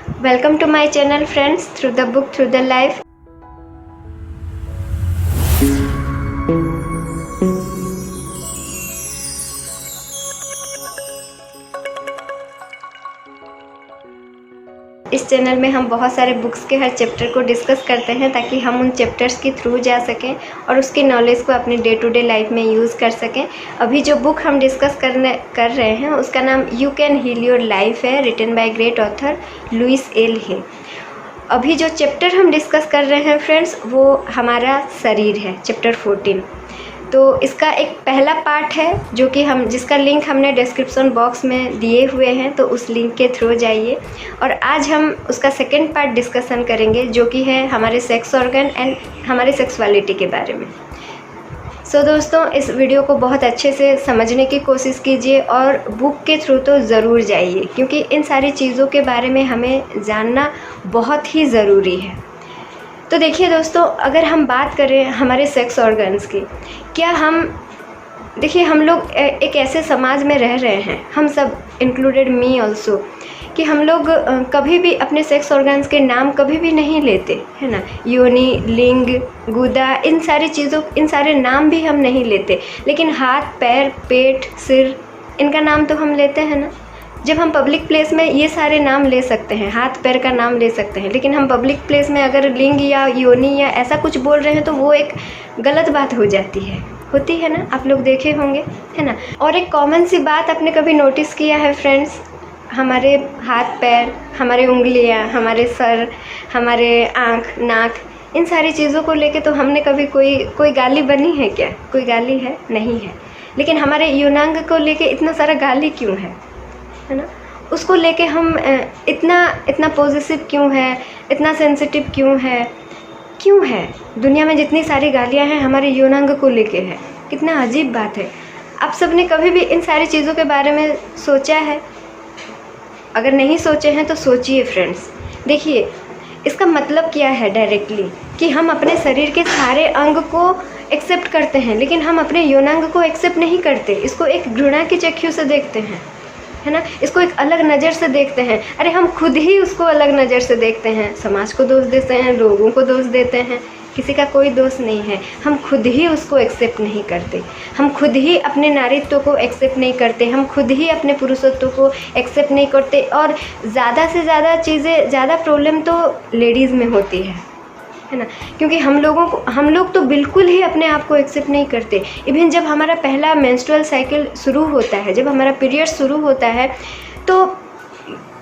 Welcome to my channel friends, through the book, through the life. इस channel में हम बहुत सारे बुक्स के हर चैप्टर को डिस्कस करते हैं ताकि हम उन चैप्टर्स के थ्रू जा सकें और उसकी नॉलेज को अपनी डे टू डे लाइफ में यूज़ कर सकें। अभी जो बुक हम डिस्कस कर रहे हैं उसका नाम you can heal your life है, written by great author Louise L Hay. अभी जो चैप्टर हम डिस्कस कर रहे हैं फ्रेंड्स वो हमारा शरीर है, चैप्टर 14। तो इसका एक पहला पार्ट है जो कि जिसका लिंक हमने डिस्क्रिप्शन बॉक्स में दिए हुए हैं, तो उस लिंक के थ्रू जाइए। और आज हम उसका सेकंड पार्ट डिस्कशन करेंगे जो कि है हमारे सेक्स ऑर्गन एंड हमारे सेक्सुअलिटी के बारे में। सो दोस्तों, इस वीडियो को बहुत अच्छे से समझने की कोशिश कीजिए और बुक के थ्रू तो ज़रूर जाइए, क्योंकि इन सारी चीज़ों के बारे में हमें जानना बहुत ही ज़रूरी है। तो देखिए दोस्तों, अगर हम बात करें हमारे सेक्स ऑर्गन्स की, क्या हम लोग एक ऐसे समाज में रह रहे हैं, हम सब इंक्लूडेड मी ऑल्सो, कि हम लोग कभी भी अपने सेक्स ऑर्गन्स के नाम कभी भी नहीं लेते, है ना। योनि, लिंग, गुदा, इन सारे नाम भी हम नहीं लेते, लेकिन हाथ, पैर, पेट, सिर, इनका नाम तो हम लेते हैं ना। जब हम पब्लिक प्लेस में ये सारे नाम ले सकते हैं, हाथ पैर का नाम ले सकते हैं, लेकिन हम पब्लिक प्लेस में अगर लिंग या योनि या ऐसा कुछ बोल रहे हैं तो वो एक गलत बात हो जाती है, होती है ना। आप लोग देखे होंगे, है ना। और एक कॉमन सी बात आपने कभी नोटिस किया है फ्रेंड्स, हमारे हाथ पैर, हमारे उंगलियां, हमारे सर, हमारे आँख, नाक, इन सारी चीज़ों को लेके तो हमने कभी कोई गाली बनी है क्या? कोई गाली है? नहीं है। लेकिन हमारे यौनांग को लेके इतना सारा गाली क्यों है ना। उसको लेके हम इतना पॉजिटिव क्यों है, इतना सेंसिटिव क्यों है? दुनिया में जितनी सारी गालियां हैं हमारे यौनांग को लेके है, कितना अजीब बात है। आप सब ने कभी भी इन सारी चीज़ों के बारे में सोचा है? अगर नहीं सोचे हैं तो सोचिए फ्रेंड्स। देखिए, इसका मतलब क्या है डायरेक्टली, कि हम अपने शरीर के सारे अंग को एक्सेप्ट करते हैं, लेकिन हम अपने यौनांग को एक्सेप्ट नहीं करते। इसको एक घृणा की चक्षु से देखते हैं, है ना। इसको एक अलग नज़र से देखते हैं। अरे हम खुद ही उसको अलग नज़र से देखते हैं, समाज को दोष देते हैं, लोगों को दोष देते हैं, किसी का कोई दोष नहीं है। हम खुद ही उसको एक्सेप्ट नहीं करते, हम खुद ही अपने नारीत्व को एक्सेप्ट नहीं करते, हम खुद ही अपने पुरुषत्व को एक्सेप्ट नहीं करते। और ज़्यादा से ज़्यादा प्रॉब्लम तो लेडीज़ में होती है ना, क्योंकि हम लोग तो बिल्कुल ही अपने आप को एक्सेप्ट नहीं करते। इवन जब हमारा पहला मेंस्ट्रुअल साइकिल शुरू होता है, जब हमारा पीरियड शुरू होता है, तो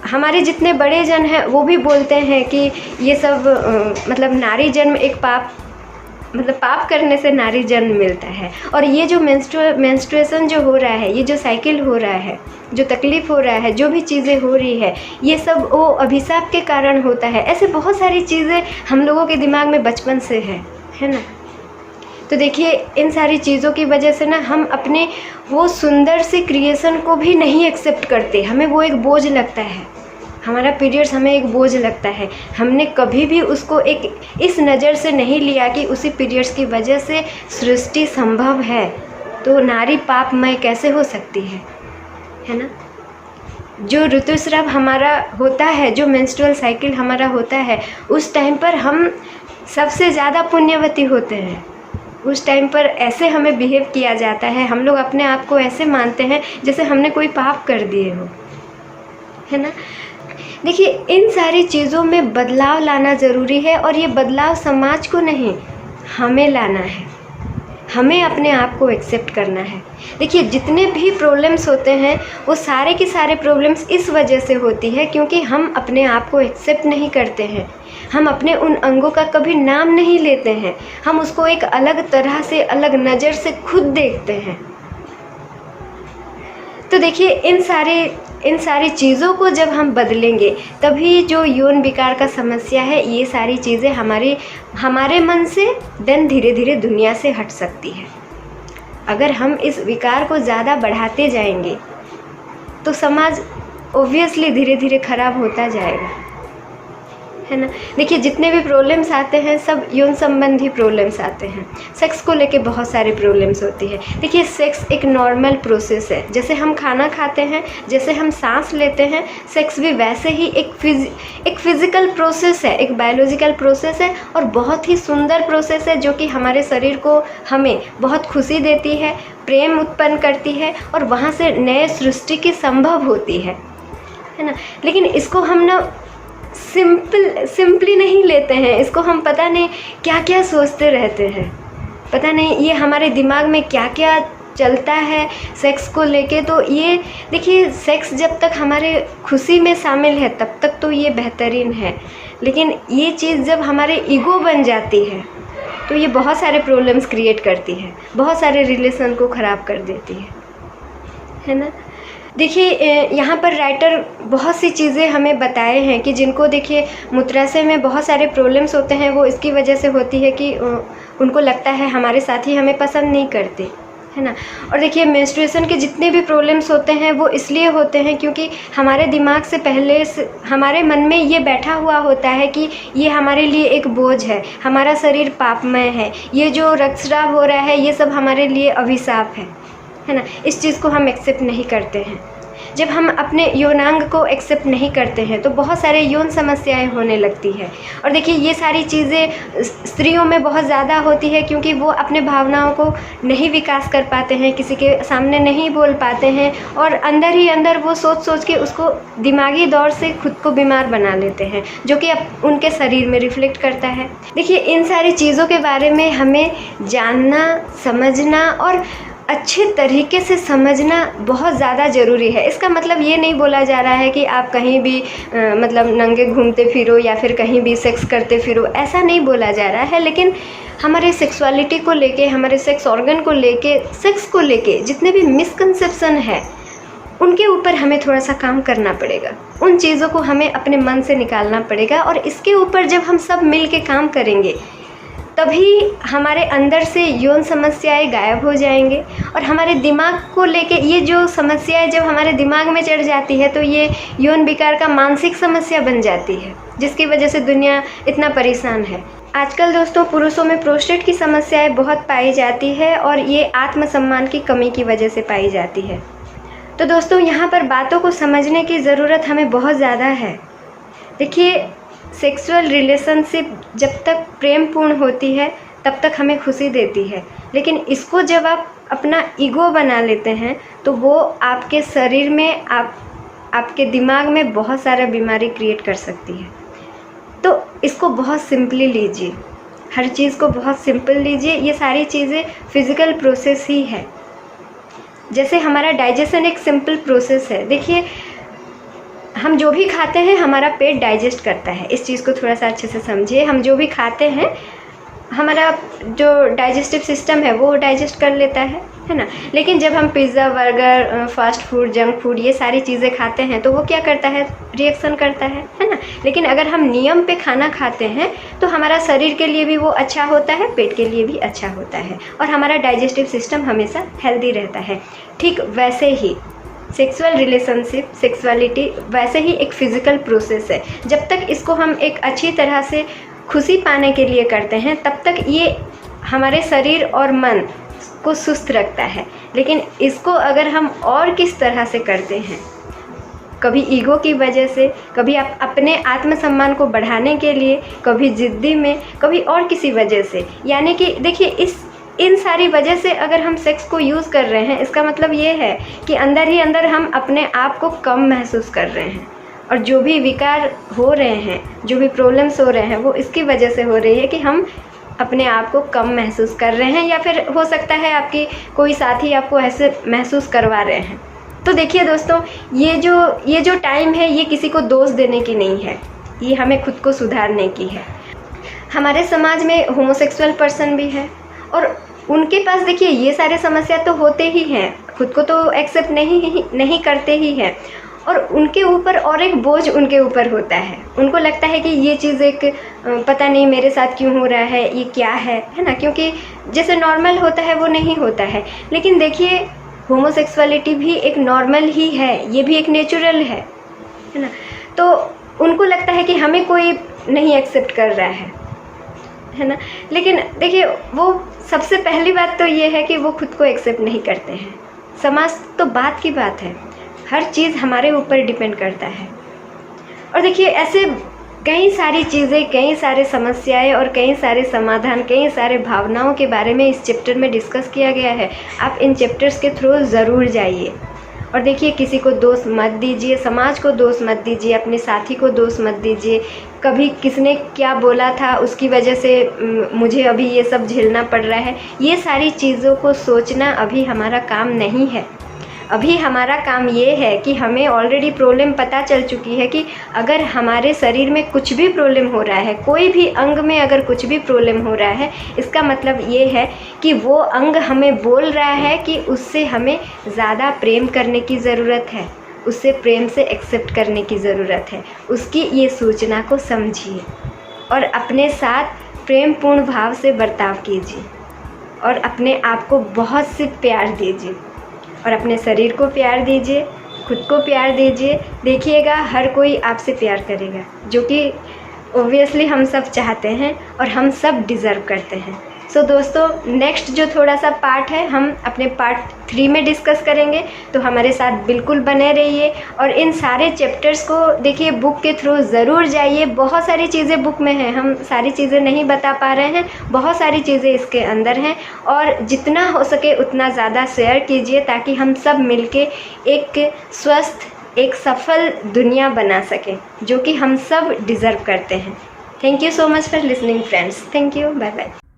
हमारे जितने बड़े जन हैं वो भी बोलते हैं कि ये सब मतलब नारी जन्म एक पाप करने से नारी जन्म मिलता है। और ये जो मेंस्ट्रुएशन जो हो रहा है, ये जो साइकिल हो रहा है, जो तकलीफ़ हो रहा है, जो भी चीज़ें हो रही है, ये सब वो अभिशाप के कारण होता है। ऐसे बहुत सारी चीज़ें हम लोगों के दिमाग में बचपन से है ना। तो देखिए, इन सारी चीज़ों की वजह से ना हम अपने वो सुंदर से क्रिएशन को भी नहीं एक्सेप्ट करते। हमें वो एक बोझ लगता है, हमारा पीरियड्स हमें एक बोझ लगता है। हमने कभी भी उसको एक इस नज़र से नहीं लिया कि उसी पीरियड्स की वजह से सृष्टि संभव है, तो नारी पापमय कैसे हो सकती है ना। जो ऋतुस्राव हमारा होता है, जो मेंस्ट्रुअल साइकिल हमारा होता है, उस टाइम पर हम सबसे ज़्यादा पुण्यवती होते हैं। उस टाइम पर ऐसे हमें बिहेव किया जाता है, हम लोग अपने आप को ऐसे मानते हैं जैसे हमने कोई पाप कर दिए हो, है ना। देखिए, इन सारी चीज़ों में बदलाव लाना ज़रूरी है, और ये बदलाव समाज को नहीं, हमें लाना है। हमें अपने आप को एक्सेप्ट करना है। देखिए, जितने भी प्रॉब्लम्स होते हैं वो सारे के सारे प्रॉब्लम्स इस वजह से होती है क्योंकि हम अपने आप को एक्सेप्ट नहीं करते हैं। हम अपने उन अंगों का कभी नाम नहीं लेते हैं, हम उसको एक अलग तरह से, अलग नज़र से खुद देखते हैं। तो देखिए, इन सारी चीज़ों को जब हम बदलेंगे तभी जो यौन विकार का समस्या है, ये सारी चीज़ें हमारे मन से देन धीरे धीरे दुनिया से हट सकती है। अगर हम इस विकार को ज़्यादा बढ़ाते जाएंगे तो समाज ऑब्वियसली धीरे धीरे खराब होता जाएगा, है ना। देखिए जितने भी प्रॉब्लम्स आते हैं सब यौन संबंधी प्रॉब्लम्स आते हैं। सेक्स को लेके बहुत सारी प्रॉब्लम्स होती है। देखिए सेक्स एक नॉर्मल प्रोसेस है, जैसे हम खाना खाते हैं, जैसे हम सांस लेते हैं, सेक्स भी वैसे ही एक फिज़िकल प्रोसेस है, एक बायोलॉजिकल प्रोसेस है और बहुत ही सुंदर प्रोसेस है जो कि हमारे शरीर को हमें बहुत खुशी देती है, प्रेम उत्पन्न करती है और वहाँ से नए सृष्टि की संभव होती है ना। लेकिन इसको हम ना सिंपली नहीं लेते हैं, इसको हम पता नहीं क्या क्या सोचते रहते हैं, पता नहीं ये हमारे दिमाग में क्या क्या चलता है सेक्स को लेके। तो ये देखिए सेक्स जब तक हमारे खुशी में शामिल है तब तक तो ये बेहतरीन है, लेकिन ये चीज़ जब हमारे ईगो बन जाती है तो ये बहुत सारे प्रॉब्लम्स क्रिएट करती है, बहुत सारे रिलेशन को ख़राब कर देती है ना। देखिए यहाँ पर राइटर बहुत सी चीज़ें हमें बताए हैं कि जिनको देखिए मूत्राशय में बहुत सारे प्रॉब्लम्स होते हैं, वो इसकी वजह से होती है कि उनको लगता है हमारे साथी हमें पसंद नहीं करते, है ना। और देखिए मेंस्ट्रुएशन के जितने भी प्रॉब्लम्स होते हैं वो इसलिए होते हैं क्योंकि हमारे दिमाग से पहले से हमारे मन में ये बैठा हुआ होता है कि ये हमारे लिए एक बोझ है, हमारा शरीर पापमय है, ये जो रक्तस्राव हो रहा है ये सब हमारे लिए अभिशाप है ना। इस चीज़ को हम एक्सेप्ट नहीं करते हैं। जब हम अपने यौनांग को एक्सेप्ट नहीं करते हैं तो बहुत सारे यौन समस्याएं होने लगती है। और देखिए ये सारी चीज़ें स्त्रियों में बहुत ज़्यादा होती है क्योंकि वो अपने भावनाओं को नहीं विकास कर पाते हैं, किसी के सामने नहीं बोल पाते हैं और अंदर ही अंदर वो सोच के उसको दिमागी दौर से खुद को बीमार बना लेते हैं, जो कि अब उनके शरीर में रिफ्लेक्ट करता है। देखिए इन सारी चीज़ों के बारे में हमें जानना, समझना और अच्छे तरीके से समझना बहुत ज़्यादा ज़रूरी है। इसका मतलब ये नहीं बोला जा रहा है कि आप कहीं भी मतलब नंगे घूमते फिरो या फिर कहीं भी सेक्स करते फिरो, ऐसा नहीं बोला जा रहा है। लेकिन हमारे सेक्सुअलिटी को लेके, हमारे सेक्स ऑर्गन को लेके, सेक्स को लेके जितने भी मिसकंसेप्शन है उनके ऊपर हमें थोड़ा सा काम करना पड़ेगा, उन चीज़ों को हमें अपने मन से निकालना पड़ेगा। और इसके ऊपर जब हम सब मिल के काम करेंगे तभी हमारे अंदर से यौन समस्याएं गायब हो जाएंगे। और हमारे दिमाग को लेके ये जो समस्याएं जब हमारे दिमाग में चढ़ जाती है तो ये यौन विकार का मानसिक समस्या बन जाती है, जिसकी वजह से दुनिया इतना परेशान है। आजकल दोस्तों पुरुषों में प्रोस्टेट की समस्याएं बहुत पाई जाती है और ये आत्मसम्मान की कमी की वजह से पाई जाती है। तो दोस्तों यहाँ पर बातों को समझने की ज़रूरत हमें बहुत ज़्यादा है। देखिए सेक्सुअल रिलेशनशिप जब तक प्रेमपूर्ण होती है तब तक हमें खुशी देती है, लेकिन इसको जब आप अपना ईगो बना लेते हैं तो वो आपके शरीर में, आपके दिमाग में बहुत सारा बीमारी क्रिएट कर सकती है। तो इसको बहुत सिंपली लीजिए, हर चीज़ को बहुत सिंपल लीजिए। ये सारी चीज़ें फिज़िकल प्रोसेस ही है। जैसे हमारा डाइजेशन एक सिंपल प्रोसेस है। देखिए हम जो भी खाते हैं हमारा पेट डाइजेस्ट करता है, इस चीज़ को थोड़ा सा अच्छे से समझिए। हम जो भी खाते हैं हमारा जो डाइजेस्टिव सिस्टम है वो डाइजेस्ट कर लेता है ना। लेकिन जब हम pizza, burger, fast food, junk food ये सारी चीज़ें खाते हैं तो वो क्या करता है, रिएक्शन करता है ना। लेकिन अगर हम नियम पे खाना खाते हैं तो हमारा शरीर के लिए भी वो अच्छा होता है, पेट के लिए भी अच्छा होता है और हमारा डाइजेस्टिव सिस्टम हमेशा हेल्दी रहता है। ठीक वैसे ही सेक्सुअल रिलेशनशिप, सेक्सुअलिटी वैसे ही एक फ़िज़िकल प्रोसेस है। जब तक इसको हम एक अच्छी तरह से खुशी पाने के लिए करते हैं तब तक ये हमारे शरीर और मन को सुस्त रखता है। लेकिन इसको अगर हम और किस तरह से करते हैं, कभी ईगो की वजह से, कभी आप अपने आत्मसम्मान को बढ़ाने के लिए, कभी ज़िद्दी में, कभी और किसी वजह से, यानी कि देखिए इन सारी वजह से अगर हम सेक्स को यूज़ कर रहे हैं इसका मतलब ये है कि अंदर ही अंदर हम अपने आप को कम महसूस कर रहे हैं। और जो भी विकार हो रहे हैं, जो भी प्रॉब्लम्स हो रहे हैं वो इसकी वजह से हो रही है कि हम अपने आप को कम महसूस कर रहे हैं, या फिर हो सकता है आपकी कोई साथी आपको ऐसे महसूस करवा रहे हैं। तो देखिए दोस्तों ये जो टाइम है ये किसी को दोष देने की नहीं है, ये हमें खुद को सुधारने की है। हमारे समाज में होमोसेक्सुअल पर्सन भी है और उनके पास देखिए ये सारे समस्या तो होते ही हैं, खुद को तो एक्सेप्ट नहीं करते ही हैं और उनके ऊपर और एक बोझ उनके ऊपर होता है। उनको लगता है कि ये चीज़ एक पता नहीं मेरे साथ क्यों हो रहा है, ये क्या है ना, क्योंकि जैसे नॉर्मल होता है वो नहीं होता है। लेकिन देखिए होमोसेक्सुअलिटी भी एक नॉर्मल ही है, ये भी एक नेचुरल है ना। तो उनको लगता है कि हमें कोई नहीं एक्सेप्ट कर रहा है ना। लेकिन देखिए, वो सबसे पहली बात तो ये है कि वो खुद को एक्सेप्ट नहीं करते हैं। समाज तो बात की बात है, हर चीज़ हमारे ऊपर डिपेंड करता है। और देखिए, ऐसे कई सारी चीज़ें, कई सारे समस्याएं और कई सारे समाधान, कई सारे भावनाओं के बारे में इस चैप्टर में डिस्कस किया गया है। आप इन चैप्टर्स के थ्रू ज़रूर जाइए और देखिए, किसी को दोष मत दीजिए, समाज को दोष मत दीजिए, अपने साथी को दोष मत दीजिए। कभी किसने क्या बोला था उसकी वजह से मुझे अभी ये सब झेलना पड़ रहा है, ये सारी चीज़ों को सोचना अभी हमारा काम नहीं है। अभी हमारा काम ये है कि हमें ऑलरेडी प्रॉब्लम पता चल चुकी है कि अगर हमारे शरीर में कुछ भी प्रॉब्लम हो रहा है, कोई भी अंग में अगर कुछ भी प्रॉब्लम हो रहा है, इसका मतलब ये है कि वो अंग हमें बोल रहा है कि उससे हमें ज़्यादा प्रेम करने की ज़रूरत है, उससे प्रेम से एक्सेप्ट करने की ज़रूरत है। उसकी ये सूचना को समझिए और अपने साथ प्रेमपूर्ण भाव से बर्ताव कीजिए और अपने आप को बहुत से प्यार दीजिए और अपने शरीर को प्यार दीजिए, खुद को प्यार दीजिए। देखिएगा, हर कोई आपसे प्यार करेगा, जो कि ऑब्वियसली हम सब चाहते हैं और हम सब डिज़र्व करते हैं। सो दोस्तों, नेक्स्ट जो थोड़ा सा पार्ट है, हम अपने पार्ट 3 में डिस्कस करेंगे, तो हमारे साथ बिल्कुल बने रहिए। और इन सारे चैप्टर्स को देखिए, बुक के थ्रू ज़रूर जाइए। बहुत सारी चीज़ें बुक में हैं, हम सारी चीज़ें नहीं बता पा रहे हैं, बहुत सारी चीज़ें इसके अंदर हैं। और जितना हो सके उतना ज़्यादा शेयर कीजिए ताकि हम सब मिलके एक स्वस्थ, एक सफल दुनिया बना सकें, जो कि हम सब डिज़र्व करते हैं। Thank you so much for listening friends. Thank you, bye bye.